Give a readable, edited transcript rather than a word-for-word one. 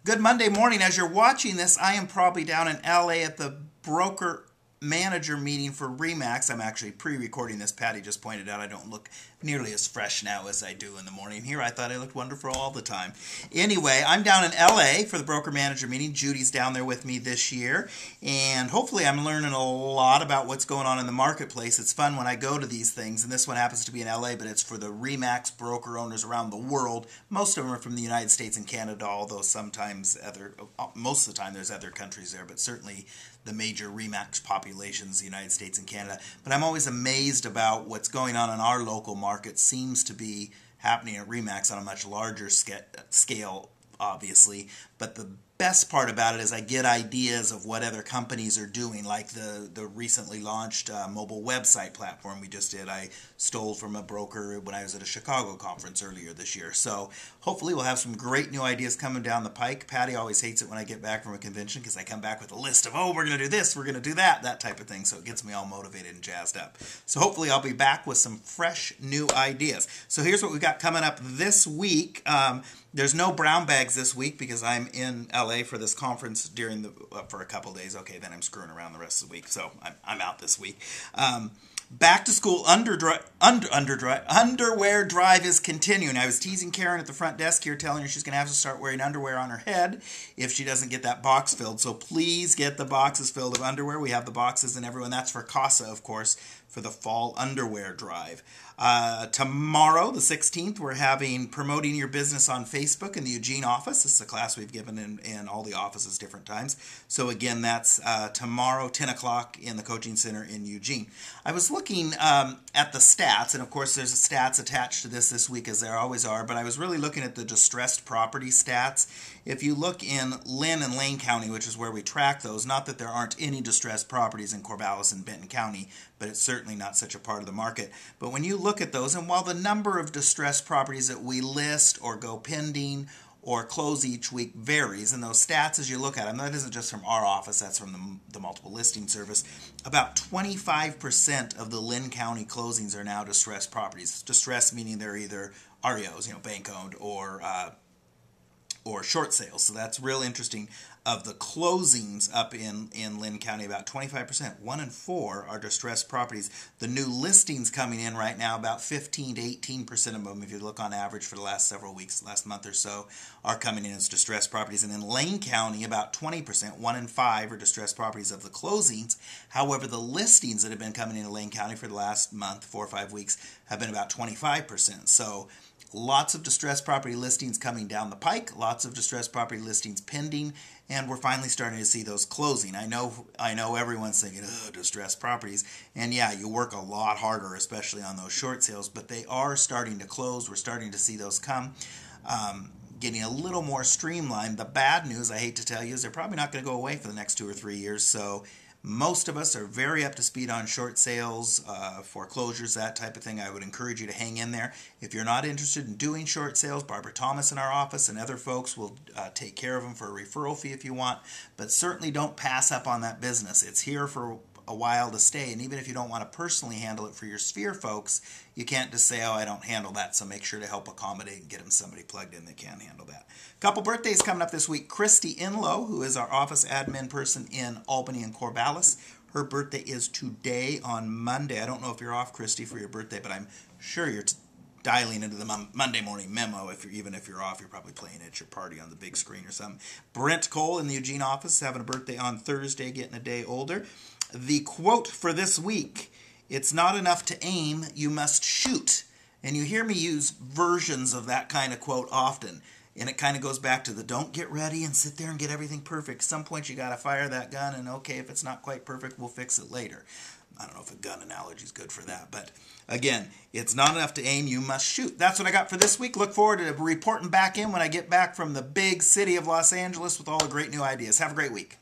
Good Monday morning. As you're watching this, I am probably down in LA at the broker manager meeting for Remax. I'm actually pre-recording this. Patty just pointed out I don't look nearly as fresh now as I do in the morning here. I thought I looked wonderful all the time. Anyway, I'm down in LA for the broker manager meeting. Judy's down there with me this year, and hopefully I'm learning a lot about what's going on in the marketplace. It's fun when I go to these things, and this one happens to be in LA, but it's for the Remax broker owners around the world. Most of them are from the United States and Canada, although most of the time there's other countries there, but certainly the major Remax populations, the United States and Canada. But I'm always amazed about what's going on in our local market. Seems to be happening at Remax on a much larger scale, obviously. But the best part about it is I get ideas of what other companies are doing, like the recently launched mobile website platform we just did. I stole from a broker when I was at a Chicago conference earlier this year. So hopefully we'll have some great new ideas coming down the pike. Patty always hates it when I get back from a convention because I come back with a list of, we're going to do this, we're going to do that type of thing. So it gets me all motivated and jazzed up. So hopefully I'll be back with some fresh new ideas. So here's what we've got coming up this week. There's no brown bags this week because I'm in LA for this conference for a couple days. Okay, then I'm screwing around the rest of the week, so I'm out this week. Back to school underwear drive is continuing. I was teasing Karen at the front desk here, telling her she's going to have to start wearing underwear on her head if she doesn't get that box filled. So please get the boxes filled of underwear. We have the boxes and everyone. That's for CASA, of course, for the fall underwear drive. Tomorrow, the 16th, we're having Promoting Your Business on Facebook in the Eugene office. This is a class we've given in all the offices different times. So again, that's tomorrow, 10 o'clock in the coaching center in Eugene. I was looking at the stats, and of course there's stats attached to this week as there always are, but I was really looking at the distressed property stats. If you look in Lynn and Lane County, which is where we track those, not that there aren't any distressed properties in Corvallis and Benton County, but it's certainly not such a part of the market. But when you look at those, and while the number of distressed properties that we list or go pending or close each week varies, and those stats as you look at them, that isn't just from our office, that's from the multiple listing service, about 25% of the Lynn County closings are now distressed properties. Distressed meaning they're either REOs, bank owned, or short sales. So that's real interesting. Of the closings up in Lynn County, about 25%, 1 in 4 are distressed properties. The new listings coming in right now, about 15 to 18% of them, if you look on average for the last several weeks, last month or so, are coming in as distressed properties. And in Lane County, about 20%, 1 in 5 are distressed properties of the closings. However, the listings that have been coming into Lane County for the last month, 4 or 5 weeks, have been about 25%. So lots of distressed property listings coming down the pike, lots of distressed property listings pending, and we're finally starting to see those closing. I know everyone's thinking, distressed properties, and yeah, you work a lot harder, especially on those short sales, but they are starting to close. We're starting to see those come, getting a little more streamlined. The bad news, I hate to tell you, is they're probably not going to go away for the next 2 or 3 years, so most of us are very up to speed on short sales, foreclosures, that type of thing. I would encourage you to hang in there. If you're not interested in doing short sales, Barbara Thomas in our office and other folks will take care of them for a referral fee if you want. But certainly don't pass up on that business. It's here for a while to stay, and even if you don't want to personally handle it for your sphere folks, you can't just say, I don't handle that, so make sure to help accommodate and get them somebody plugged in that can handle that. Couple birthdays coming up this week. Christy Inlow, who is our office admin person in Albany and Corvallis, her birthday is today on Monday. I don't know if you're off, Christy, for your birthday, but I'm sure you're dialing into the Monday morning memo. Even if you're off, you're probably playing at your party on the big screen or something. Brent Cole in the Eugene office having a birthday on Thursday, getting a day older. The quote for this week, it's not enough to aim, you must shoot. And you hear me use versions of that kind of quote often. And it kind of goes back to the don't get ready and sit there and get everything perfect. At some point you got to fire that gun, and okay, if it's not quite perfect, we'll fix it later. I don't know if a gun analogy is good for that, but again, it's not enough to aim, you must shoot. That's what I got for this week. Look forward to reporting back in when I get back from the big city of Los Angeles with all the great new ideas. Have a great week.